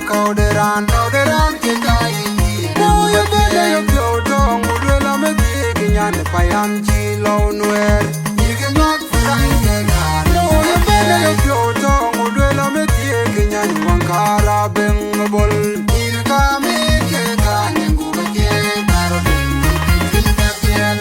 kauderan kekayi. Now you better you go down, Mudwella Medigan, Payam Chilo Nuer. You cannot find the gun. Now you better you go down, Mudwella Medigan, Wankara Bengable. You come in, Kekan, and go again, Carabin, Piel.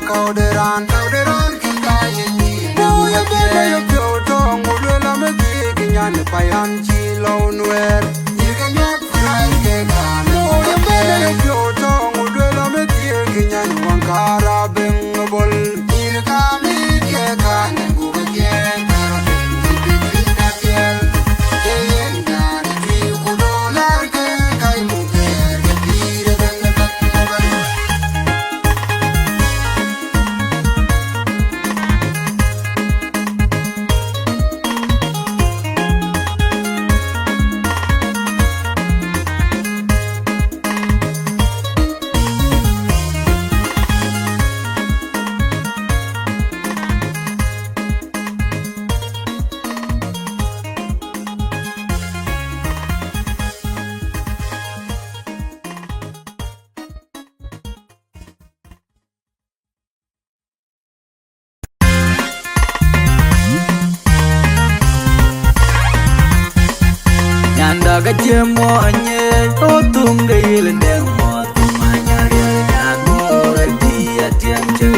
Kauderan kekayi. Now you better you go down, Mudwella Medigan, Payam Chilo Nuer. You cannot find the gun. Now you better you go down, Mudwella Medigan, Wankara Bengable. You come in, Kekan, and go again, Carabin, Piel. Gajemo anye otum gayle ndemo tumanya ya nore dia tianche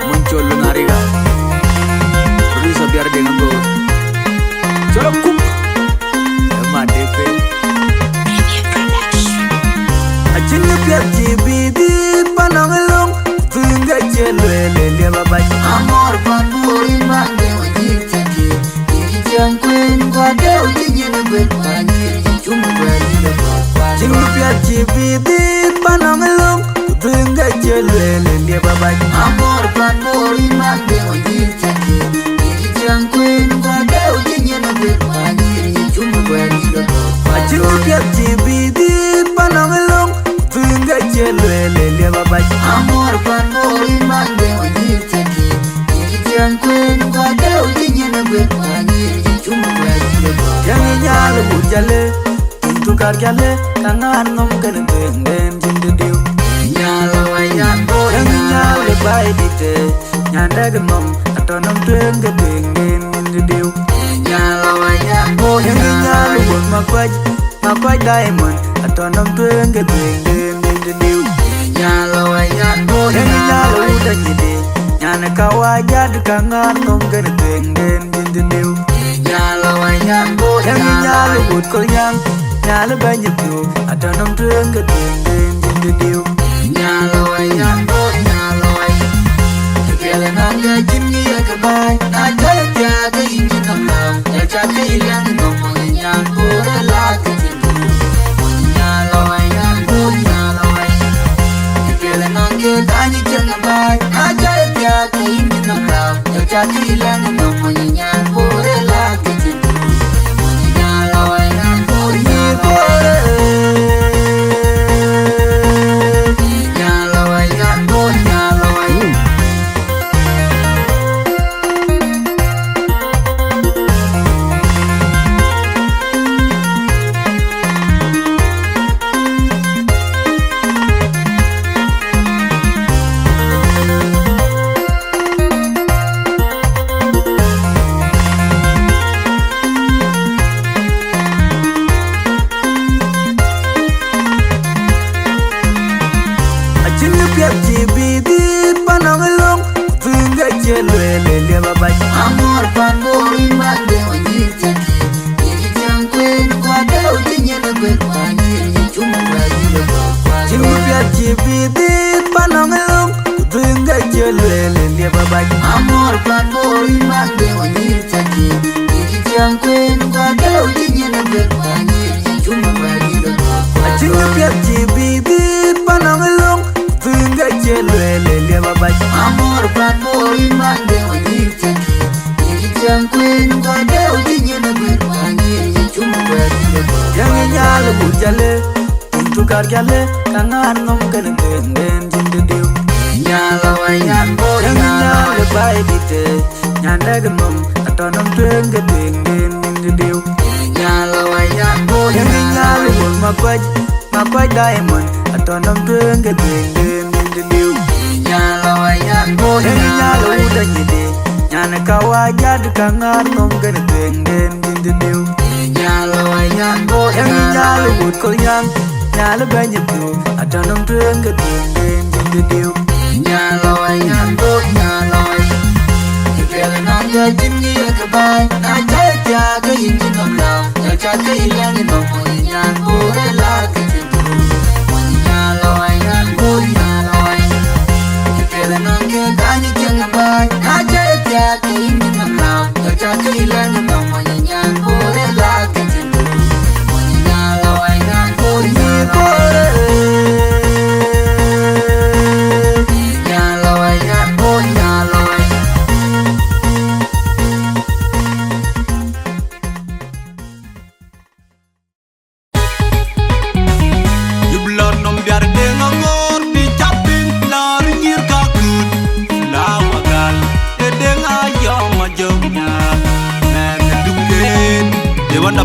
muncul ngariga bisa biar dengan go cholo kum madepe ajinne biar jibidi panangalong tunga chelele le baba amor panduri mande yang kuen gua deu jinyin berpanjir cuma berjile bapak jingu piat cibidi panangelong tengah jelele dia bapak amor pan bori mande ojir cakir yang kuen gua deu jinyin berpanjir cuma berjile bapak jingu piat cibidi panangelong tengah jelele dia bapak amor pan bori mande ojir cakir yang kuen gua deu jinyin berpanjir yang nyal bujale tukar jale kangan ngom kan benden jindiu nyal wayan boy yang nyal bai dite nyanda gemom atau nom teng ke benden jindiu nyal wayan makwaj diamond atonom twenge twenge diu nyalo ayan boy nyalo utanyide nyane kawajad kangan nomgen twenge diu nyalo ayan boy nyalo gut kolyang nyalo banyipu atonom twenge twenge diu nyalo ayan boy nyalo ayan kele nanga jimni akabay na jaya kya kain kamau ya chake ilang nomo nyan pura la kitindu nyalo ayan boy nyalo ayan kele nanga tani changabay na jaya kya kain kamau ya chake ilang nomo nyan pura la kitindu nyalo ayan boy nyalo ayan boy nyalo ayan amor pan boy mande wanyir chaki yiri jangwen kwa delo jinyana gwen wanyir chuma wajile kwa chimu pya chibidi panangelong kutunga chelele lia babaj amor pan boy mande wanyir chaki yiri jangwen kwa delo jinyana gwen wanyir chuma wajile kwa chimu pya chibidi panangelong kutunga chelele lia babaj amor pan boy mande wanyir chaki Queen, God, they'll be in the good one. Young Yalla Bujale, into Cargale, Kanganum can then the dew. Yalla, Yan Boy, Yalla, by the day, Yandagamum, a ton of drink a thing in the dew. Yalla, Yan Boy, Yalla, my diamond, a ton of drink a thing in the dew. Yalla, Yan Boy, Yalla, utanyide. Nyane kawajad kangan nomgen twenge diu nyalo ayan boy nyalo gut kolyang nyalo banyipu atonom twenge diu nyalo ayan boy nyalo kele nanga jimni akabay na jaya kya kain kamlau ya chake ilang nomo nyan pura la kitindu nyalo ayan boy nyalo kele nanga tani changabay na jaya kya kain kamau ya chake ilang nomo nyan pura la kitindu nyalo ayan boy nyalo ayan boy nyalo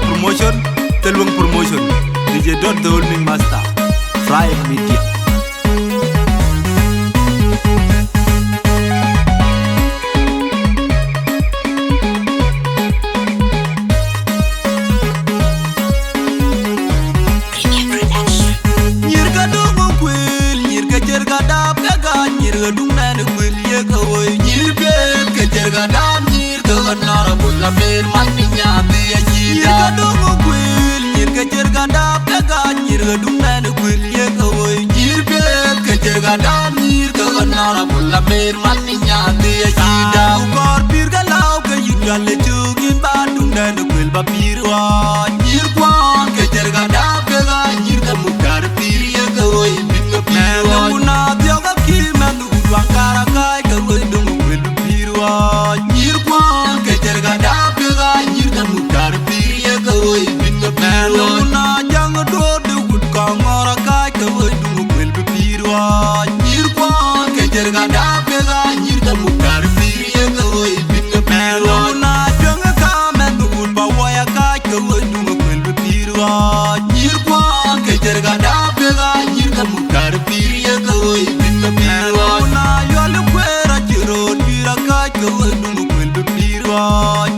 promotion, Telwang promotion, DJ Dot the Holding Master, Fry Media.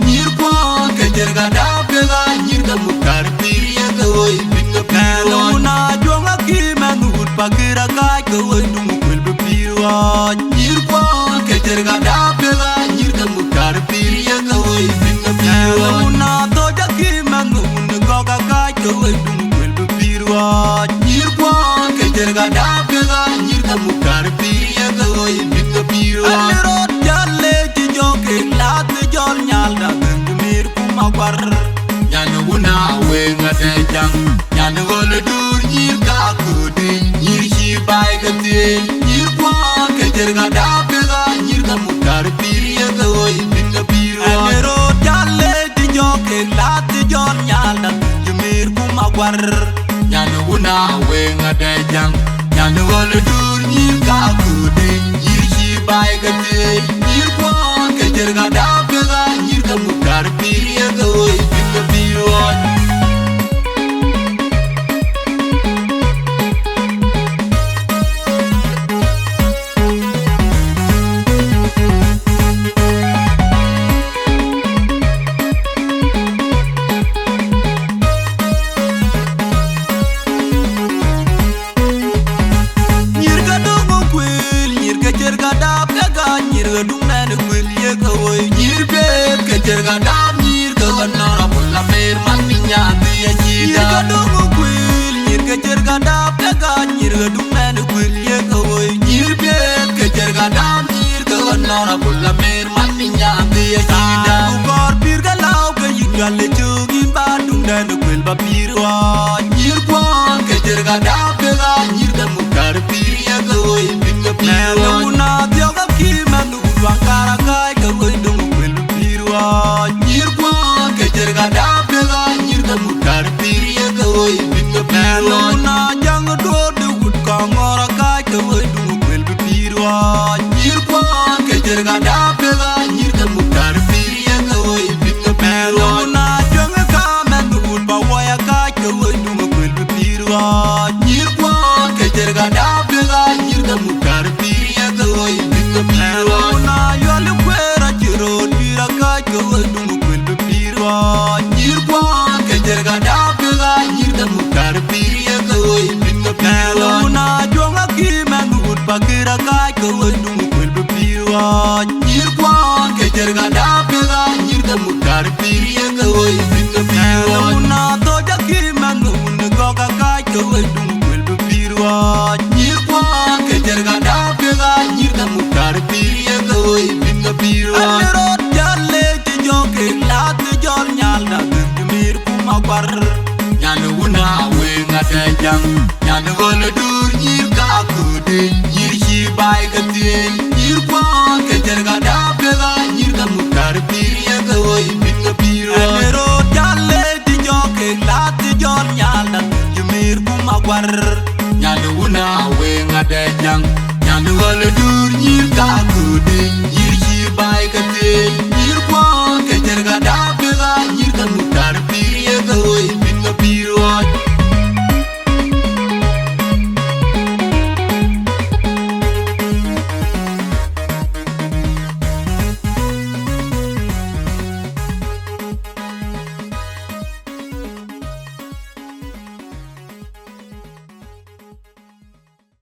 Nyir kwa ke jerga da pega nyir ka mukar piriye bakira kai ko dum kul be pirwa nyir kwa ke terga da pega nyir ka mukar piriya ko binga pirwa una to jaki manu ko ka kai ko dum kul be pirwa nyir kwa ke terga da pega nyir ka mukar piriya ko binga pirwa ro jalle ti joke lat jol nyal da mir ku mawar nyane una we ngade jang nyane gol dur nyir ka kudi nyir shi bai gati nyir kwa ke terga da pega nyir ka mukar piriya ko binga pirwa ro jalle ti joke lat jol nyal da mir ku mawar nyane una we ngade jang nyane gol dur nyir ka kudi nyir shi bai gati nyir kwa ke terga da pega nyir ka mukar piriya ko binga pirwa Jerga dam nyir ka wanara pulla mer maninya tiya chida ka dungu kwil nyir ka jerga dam ka nyir ka dumna ne kwil ye ka woy nyir be ka jerga dam nyir ka wanara pulla mer maninya tiya chida ukor pir ka law ka yingal le chugi ba dumna ne kwil ba pir wa nyir kwa ka jerga dam ka nyir ka mukar pir ye ka woy binga pir wa una tyo ka ki manu wangara kai ka woy dungu nyir kwa ke jerga da pega nyir ka mukar piriya ka woy binga pirwa na jang do de gut ka ngora kai ka woy dungu kwel be pirwa nyir kwa ke jerga da pega nyir ka mukar piriya ka woy binga pirwa na jang ka men gut ba waya kai ka woy dungu kwel be pirwa nyir kwa ke jerga da pega nyir ka mukar piriya ka woy binga pirwa na yol kwera jiro dira kai ka woy dungu nyir kwa ke jerga da pega nyir ka mukar piriya ka woy binga pirwa na jonga ki manu gut bakira kai ka woy dungu kwel be pirwa nyir kwa ke jerga da pega nyir ka mukar piriya ka woy binga pirwa na to jaki manu ko ka kai ka woy dungu kwel be pirwa nyir kwa ke jerga da pega nyir ka mukar piriya ka woy binga pirwa ro jalle ti joke lat jol nyal da mir ku mawar nyane una we ngade jang nyane gol dur nyir ka kudi nyir shi bai gati nyir kwa ke jerga